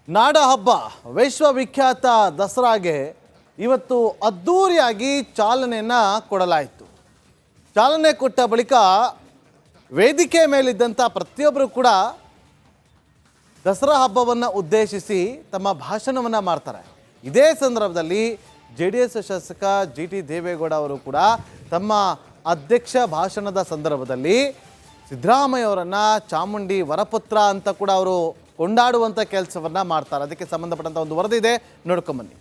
ನಾಡ ಹಬ್ಬ ವಿಶ್ವವಿಖ್ಯಾತ ದಸರಾಗೆ ಇವತ್ತು ಅದ್ದೂರಿಯಾಗಿ ಚಾಲನೆಯನ್ನು ಕೊಡಲಾಯಿತು. ಚಾಲನೆ ಕೊಟ್ಟ ಬಳಿಕ ವೇದಿಕೆ ಮೇಲಿದ್ದಂಥ ಪ್ರತಿಯೊಬ್ಬರು ಕೂಡ ದಸರಾ ಹಬ್ಬವನ್ನು ಉದ್ದೇಶಿಸಿ ತಮ್ಮ ಭಾಷಣವನ್ನು ಮಾಡ್ತಾರೆ. ಇದೇ ಸಂದರ್ಭದಲ್ಲಿ JDS ಶಾಸಕ GT ದೇವೇಗೌಡ ಅವರು ಕೂಡ ತಮ್ಮ ಅಧ್ಯಕ್ಷ ಭಾಷಣದ ಸಂದರ್ಭದಲ್ಲಿ ಸಿದ್ದರಾಮಯ್ಯ ಅವರನ್ನು ಚಾಮುಂಡಿ ವರಪುತ್ರ ಅಂತ ಕೂಡ ಅವರು ಕೊಂಡಾಡುವಂಥ ಕೆಲಸವನ್ನು ಮಾಡ್ತಾರೆ. ಅದಕ್ಕೆ ಸಂಬಂಧಪಟ್ಟಂಥ ಒಂದು ವರದಿ ಇದೆ, ನೋಡ್ಕೊಂಬನ್ನಿ.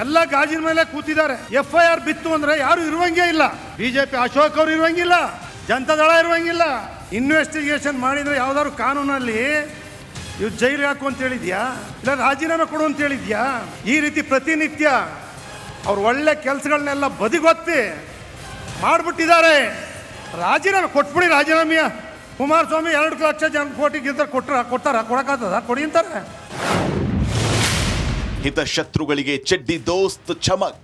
ಎಲ್ಲ ಗಾಜಿನ ಮೇಲೆ ಕೂತಿದ್ದಾರೆ. FIR ಬಿತ್ತು ಅಂದ್ರೆ ಯಾರು ಇರುವಂಗೇ ಇಲ್ಲ. ಬಿಜೆಪಿ ಅಶೋಕ್ ಅವರು ಇರುವಂಗಿಲ್ಲ, ಜನತಾದಳ ಇರುವಂಗಿಲ್ಲ. ಇನ್ವೆಸ್ಟಿಗೇಷನ್ ಮಾಡಿದ್ರೆ ಯಾವ್ದಾದ್ರು ಕಾನೂನಲ್ಲಿ ಇವ್ ಜೈಲಿಗೆ ಹಾಕು ಅಂತ ಹೇಳಿದ್ಯಾ, ಇಲ್ಲ ರಾಜೀನಾಮೆ ಕೊಡು ಅಂತ ಹೇಳಿದ್ಯಾ? ಈ ರೀತಿ ಪ್ರತಿನಿತ್ಯ ಅವ್ರು ಒಳ್ಳೆ ಕೆಲಸಗಳನ್ನೆಲ್ಲ ಬದಿಗೊತ್ತಿ ಮಾಡಿಬಿಟ್ಟಿದ್ದಾರೆ. ರಾಜೀನಾಮೆ ಕೊಟ್ಬಿಡಿ. ರಾಜೀನಾಮೆಯ ಕುಮಾರಸ್ವಾಮಿ 2 ಲಕ್ಷ ಕೋಟಿ ಗೆದ್ದರೆ ಕೊಡಕ್ಕಾಗ್ತದ? ಕೊಡಿ ಅಂತಾರೆ. ಹಿತಶತ್ರುಗಳಿಗೆ ಚೆಡ್ಡಿ ದೋಸ್ತ್ ಚಮಕ್.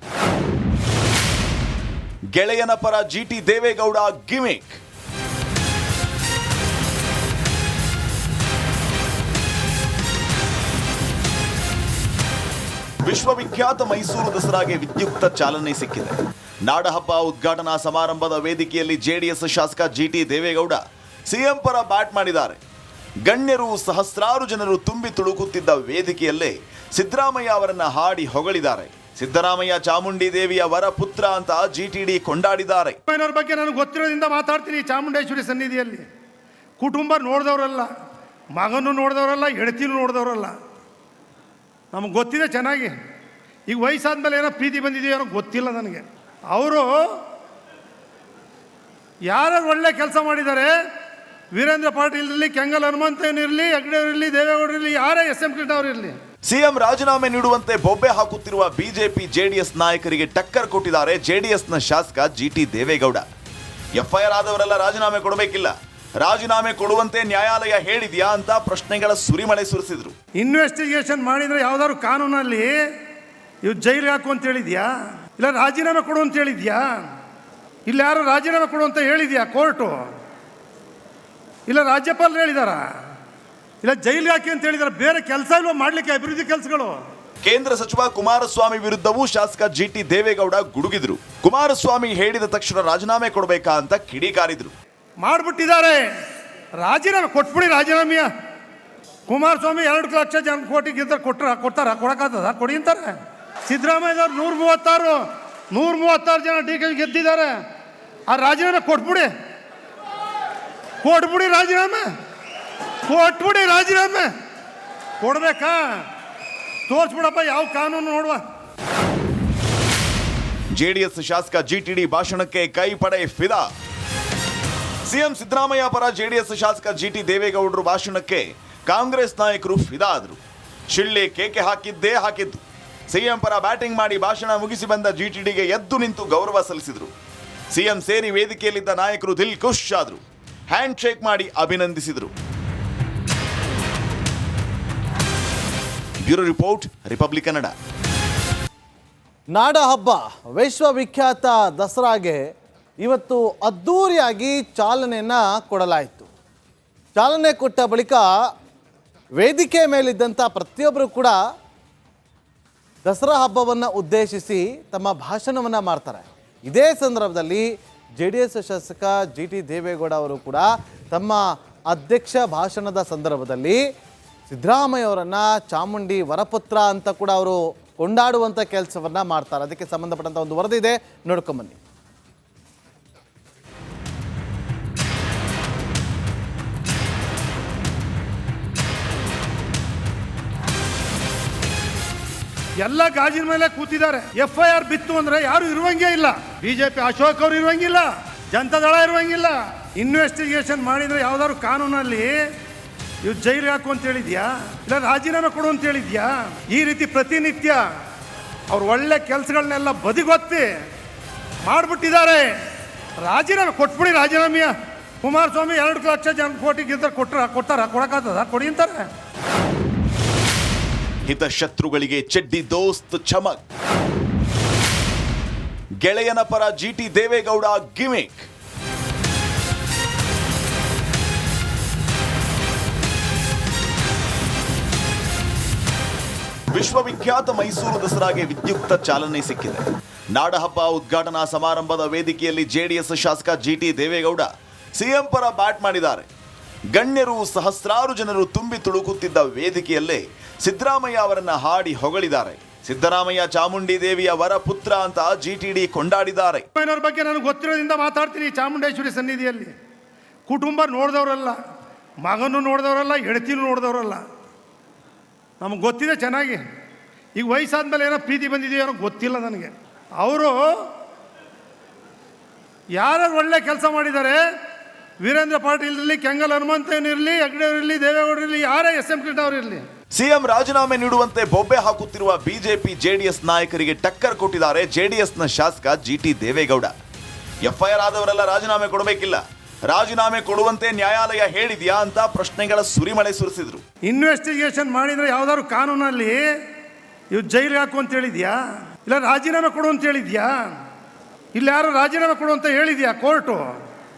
ಗೆಳೆಯನ ಪರ GT ದೇವೇಗೌಡ ಗಿಮಿಕ್. ವಿಶ್ವವಿಖ್ಯಾತ ಮೈಸೂರು ದಸರಾಗೆ ವಿದ್ಯುಕ್ತ ಚಾಲನೆ ಸಿಕ್ಕಿದೆ. ನಾಡಹಬ್ಬ ಉದ್ಘಾಟನಾ ಸಮಾರಂಭದ ವೇದಿಕೆಯಲ್ಲಿ JDS ಶಾಸಕ GT ದೇವೇಗೌಡ CM ಪರ ಬ್ಯಾಟ್ ಮಾಡಿದ್ದಾರೆ. ಗಣ್ಯರು ಸಹಸ್ರಾರು ಜನರು ತುಂಬಿ ತುಳುಕುತ್ತಿದ್ದ ವೇದಿಕೆಯಲ್ಲೇ ಸಿದ್ದರಾಮಯ್ಯ ಅವರನ್ನ ಹಾಡಿ ಹೊಗಳಿದ್ದಾರೆ. ಸಿದ್ದರಾಮಯ್ಯ ಚಾಮುಂಡಿ ದೇವಿಯ ವರಪುತ್ರ ಅಂತ GTD ಕೊಂಡಾಡಿದ್ದಾರೆ. ಬಗ್ಗೆ ನನಗೆ ಗೊತ್ತಿರೋದ್ರಿಂದ ಮಾತಾಡ್ತೀನಿ. ಚಾಮುಂಡೇಶ್ವರಿ ಸನ್ನಿಧಿಯಲ್ಲಿ ಕುಟುಂಬ ನೋಡಿದವರಲ್ಲ, ಮಗನೂ ನೋಡಿದವರಲ್ಲ, ಹೆಂಡತಿನೂ ನೋಡಿದವರಲ್ಲ. ನಮಗೆ ಗೊತ್ತಿದೆ ಚೆನ್ನಾಗಿ. ಈಗ ವಯಸ್ಸಾದ್ಮೇಲೆ ಏನೋ ಪ್ರೀತಿ ಬಂದಿದೆಯೋ ಗೊತ್ತಿಲ್ಲ ನನಗೆ. ಅವರು ಯಾರು ಒಳ್ಳೆ ಕೆಲಸ ಮಾಡಿದ್ದಾರೆ, ವೀರೇಂದ್ರ ಪಾಟೀಲ್ ಇರಲಿ, ಕೆಂಗಲ್ ಹನುಮಂತನ್ ಇರಲಿ, ಹೆಗ್ಡೆ ಇರಲಿ, ದೇವೇಗೌಡ ಇರಲಿ, ಯಾರೇ SM ಕೃಷ್ಣ ಅವರು ಇರಲಿ, CM ರಾಜೀನಾಮೆ ನೀಡುವಂತೆ ಬೊಬ್ಬೆ ಹಾಕುತ್ತಿರುವ BJP JDS ನಾಯಕರಿಗೆ ಟಕ್ಕರ್ ಕೊಟ್ಟಿದ್ದಾರೆ JDSನ ಶಾಸಕ GT ದೇವೇಗೌಡ. FIR ಆದವರೆಲ್ಲ ರಾಜೀನಾಮೆ ಕೊಡಬೇಕಿಲ್ಲ, ರಾಜೀನಾಮೆ ಕೊಡುವಂತೆ ನ್ಯಾಯಾಲಯ ಹೇಳಿದ್ಯಾ ಅಂತ ಪ್ರಶ್ನೆಗಳ ಸುರಿಮಳೆ ಸುರಿಸಿದ್ರು. ಇನ್ವೆಸ್ಟಿಗೇಷನ್ ಮಾಡಿದ್ರೆ ಯಾವ್ದಾದ್ರು ಕಾನೂನಲ್ಲಿ ಇವ್ ಜೈಲಿಗೆ ಹಾಕು ಅಂತ ಹೇಳಿದ್ಯಾ, ಇಲ್ಲ ರಾಜೀನಾಮೆ ಕೊಡು ಅಂತ ಹೇಳಿದ್ಯಾ? ಇಲ್ಲ ಯಾರು ರಾಜೀನಾಮೆ ಕೊಡು ಅಂತ ಹೇಳಿದ್ಯಾ ಕೋರ್ಟು? ಇಲ್ಲ ರಾಜ್ಯಪಾಲರು ಹೇಳಿದಾರ? ಇಲ್ಲ ಜೈಲಿಗೆ ಹಾಕಿ ಅಂತ ಹೇಳಿದಾರೆ? ಬೇರೆ ಕೆಲಸ ಇಲ್ವ ಮಾಡ್ಲಿಕ್ಕೆ ಅಭಿವೃದ್ಧಿ ಕೆಲಸಗಳು? ಕೇಂದ್ರ ಸಚಿವ ಕುಮಾರಸ್ವಾಮಿ ವಿರುದ್ಧವೂ ಶಾಸಕ GT ದೇವೇಗೌಡ ಗುಡುಗಿದ್ರು. ಕುಮಾರಸ್ವಾಮಿ ಹೇಳಿದ ತಕ್ಷಣ ರಾಜೀನಾಮೆ ಕೊಡಬೇಕಾ ಅಂತ ಕಿಡಿಕಾರಿದ್ರು. ಮಾಡಿಬಿಟ್ಟಿದ್ದಾರೆ. ರಾಜೀನಾಮೆ ಕೊಟ್ಬಿಡಿ. ರಾಜೀನಾಮೆಯ ಕುಮಾರಸ್ವಾಮಿ 2 ಲಕ್ಷ ಕೋಟಿ ಗೆದ್ದರೆ ಕೊಡಕ್ಕಾಗ್ತದ? ಕೊಡಿ ಅಂತಾರೆ. ಸಿದ್ದರಾಮಯ್ಯದವ್ರು 136 ಜನ DK ಗೆದ್ದಿದ್ದಾರೆ. ಆ ರಾಜೀನಾಮೆ ಕೊಟ್ಬಿಡಿ. ರಾಜೀನಾಮೆ ಕೊಟ್ಬಿಡಿ. ರಾಜೀನಾಮೆ ಕೊಡ್ಬೇಕಾ? ತೋರಿಸ್ಬಿಡಪ್ಪ ಯಾವ ಕಾನೂನು ನೋಡುವ. JDS ಶಾಸಕ GTD ಭಾಷಣಕ್ಕೆ ಕೈ ಪಡೆ ಫಿದಾ. CM ಸಿದ್ದರಾಮಯ್ಯ ಪರ JDS ಶಾಸಕ GT ದೇವೇಗೌಡರು ಭಾಷಣಕ್ಕೆ ಕಾಂಗ್ರೆಸ್ ನಾಯಕರು ಫಿದಾ ಆದರು. ಶಿಳ್ಳೆ ಕೇಕೆ ಹಾಕಿದ್ದು. CM ಪರ ಬ್ಯಾಟಿಂಗ್ ಮಾಡಿ ಭಾಷಣ ಮುಗಿಸಿ ಬಂದ GTDಗೆ ಎದ್ದು ನಿಂತು ಗೌರವ ಸಲ್ಲಿಸಿದರು. CM ಸೇರಿ ವೇದಿಕೆಯಲ್ಲಿದ್ದ ನಾಯಕರು ದಿಲ್ ಖುಷ್ ಆದರು. ಹ್ಯಾಂಡ್ ಶೇಕ್ ಮಾಡಿ ಅಭಿನಂದಿಸಿದರು. Bureau report, republic Kannada. ನಾಡ ಹಬ್ಬ ವಿಶ್ವವಿಖ್ಯಾತ ದಸರಾಗೆ ಇವತ್ತು ಅದ್ದೂರಿಯಾಗಿ ಚಾಲನೆಯನ್ನು ಕೊಡಲಾಯಿತು. ಚಾಲನೆ ಕೊಟ್ಟ ಬಳಿಕ ವೇದಿಕೆ ಮೇಲಿದ್ದಂಥ ಪ್ರತಿಯೊಬ್ಬರು ಕೂಡ ದಸರಾ ಹಬ್ಬವನ್ನು ಉದ್ದೇಶಿಸಿ ತಮ್ಮ ಭಾಷಣವನ್ನು ಮಾಡ್ತಾರೆ. ಇದೇ ಸಂದರ್ಭದಲ್ಲಿ JDS ಶಾಸಕ GT ದೇವೇಗೌಡ ಅವರು ಕೂಡ ತಮ್ಮ ಅಧ್ಯಕ್ಷ ಭಾಷಣದ ಸಂದರ್ಭದಲ್ಲಿ ಸಿದ್ದರಾಮಯ್ಯ ಅವರನ್ನು ಚಾಮುಂಡಿ ವರಪುತ್ರ ಅಂತ ಕೂಡ ಅವರು ಕೊಂಡಾಡುವಂಥ ಕೆಲಸವನ್ನು ಮಾಡ್ತಾರೆ. ಅದಕ್ಕೆ ಸಂಬಂಧಪಟ್ಟಂಥ ಒಂದು ವರದಿ ಇದೆ, ನೋಡ್ಕೊಂಬನ್ನಿ. ಎಲ್ಲ ಗಾಜಿನ ಮೇಲೆ ಕೂತಿದ್ದಾರೆ. FIR ಬಿತ್ತು ಅಂದ್ರೆ ಯಾರು ಇರುವಂಗೇ ಇಲ್ಲ. ಬಿಜೆಪಿ ಅಶೋಕ್ ಅವರು ಇರುವಂಗಿಲ್ಲ, ಜನತಾದಳ ಇರುವಂಗಿಲ್ಲ. ಇನ್ವೆಸ್ಟಿಗೇಷನ್ ಮಾಡಿದ್ರೆ ಯಾವ್ದಾದ್ರು ಕಾನೂನಲ್ಲಿ ಇವ್ ಜೈಲಿಗೆ ಹಾಕು ಅಂತ ಹೇಳಿದ್ಯಾ, ಇಲ್ಲ ರಾಜೀನಾಮೆ ಕೊಡು ಅಂತ ಹೇಳಿದ್ಯಾ? ಈ ರೀತಿ ಪ್ರತಿನಿತ್ಯ ಅವ್ರು ಒಳ್ಳೆ ಕೆಲಸಗಳನ್ನೆಲ್ಲ ಬದಿಗೊತ್ತಿ ಮಾಡಿಬಿಟ್ಟಿದ್ದಾರೆ. ರಾಜೀನಾಮೆ ಕೊಟ್ಬಿಡಿ. ರಾಜೀನಾಮೆಯ ಕುಮಾರಸ್ವಾಮಿ 2 ಲಕ್ಷ ಕೋಟಿ ಗೆದ್ದರೆ ಕೊಡಕ್ಕಾಗ್ತದ? ಕೊಡಿ ಅಂತಾರೆ. ಹಿತಶತ್ರುಗಳಿಗೆ ಚೆಡ್ಡಿ ದೋಸ್ತ್ ಚಮಕ್. ಗೆಳೆಯನ ಪರ ಜಿಟಿ ದೇವೇಗೌಡ ಗಿಮಿಕ್. ವಿಶ್ವವಿಖ್ಯಾತ ಮೈಸೂರು ದಸರಾಗೆ ವಿದ್ಯುಕ್ತ ಚಾಲನೆ ಸಿಕ್ಕಿದೆ. ನಾಡಹಬ್ಬ ಉದ್ಘಾಟನಾ ಸಮಾರಂಭದ ವೇದಿಕೆಯಲ್ಲಿ ಜೆಡಿಎಸ್ ಶಾಸಕ ಜಿಟಿ ದೇವೇಗೌಡ ಸಿಎಂ ಪರ ಬ್ಯಾಟ್ ಮಾಡಿದ್ದಾರೆ. ಗಣ್ಯರು ಸಹಸ್ರಾರು ಜನರು ತುಂಬಿ ತುಳುಕುತ್ತಿದ್ದ ವೇದಿಕೆಯಲ್ಲೇ ಸಿದ್ದರಾಮಯ್ಯ ಅವರನ್ನ ಹಾಡಿ ಹೊಗಳಿದ್ದಾರೆ. ಸಿದ್ದರಾಮಯ್ಯ ಚಾಮುಂಡಿ ದೇವಿಯ ವರಪುತ್ರ ಅಂತ ಜಿಟಿಡಿ ಕೊಂಡಾಡಿದ್ದಾರೆ. ಅವ್ರ ಬಗ್ಗೆ ನನಗೆ ಗೊತ್ತಿರೋದ್ರಿಂದ ಮಾತಾಡ್ತೀನಿ. ಚಾಮುಂಡೇಶ್ವರಿ ಸನ್ನಿಧಿಯಲ್ಲಿ ಕುಟುಂಬ ನೋಡಿದವರಲ್ಲ, ಮಗನೂ ನೋಡಿದವರಲ್ಲ, ಹೆಂಡತಿನೂ ನೋಡಿದವರಲ್ಲ. ನಮಗೆ ಗೊತ್ತಿದೆ ಚೆನ್ನಾಗಿ. ಈಗ ವಯಸ್ಸಾದ್ಮೇಲೆ ಏನೋ ಪ್ರೀತಿ ಬಂದಿದೆಯೋ ಏನೋ ಗೊತ್ತಿಲ್ಲ ನನಗೆ. ಅವರು ಯಾರು ಒಳ್ಳೆ ಕೆಲಸ ಮಾಡಿದ್ದಾರೆ, ವೀರೇಂದ್ರ ಪಾಟೀಲ್ ಇರಲಿ, ಕೆಂಗಲ್ ಹನುಮಂತನ್ ಇರಲಿ, ಹೆಗ್ಡೆ ಇರಲಿ, ದೇವೇಗೌಡರು ಇರಲಿ, ಯಾರೇ SM ಕೃಷ್ಣ ಅವರು ಇರಲಿ, ಸಿಎಂ ರಾಜೀನಾಮೆ ನೀಡುವಂತೆ ಬೊಬ್ಬೆ ಹಾಕುತ್ತಿರುವ ಬಿಜೆಪಿ ಜೆಡಿಎಸ್ ನಾಯಕರಿಗೆ ಟಕ್ಕರ್ ಕೊಟ್ಟಿದ್ದಾರೆ ಜೆಡಿಎಸ್ನ ಶಾಸಕ ಜಿಟಿ ದೇವೇಗೌಡ. FIR ಆದವರೆಲ್ಲ ರಾಜೀನಾಮೆ ಕೊಡಬೇಕಿಲ್ಲ, ರಾಜೀನಾಮೆ ಕೊಡುವಂತೆ ನ್ಯಾಯಾಲಯ ಹೇಳಿದ್ಯಾ ಅಂತ ಪ್ರಶ್ನೆಗಳ ಸುರಿಮಳೆ ಸುರಿಸಿದ್ರು. ಇನ್ವೆಸ್ಟಿಗೇಷನ್ ಮಾಡಿದ್ರೆ ಯಾವ್ದಾದ್ರು ಕಾನೂನಲ್ಲಿ ಇವ್ ಜೈಲಿಗೆ ಹಾಕು ಅಂತ ಹೇಳಿದ್ಯಾ, ಇಲ್ಲ ರಾಜೀನಾಮೆ ಕೊಡು ಅಂತ ಹೇಳಿದ್ಯಾ, ಇಲ್ಲ ಯಾರು ರಾಜೀನಾಮೆ ಕೊಡು ಅಂತ ಹೇಳಿದ್ಯಾ ಕೋರ್ಟು?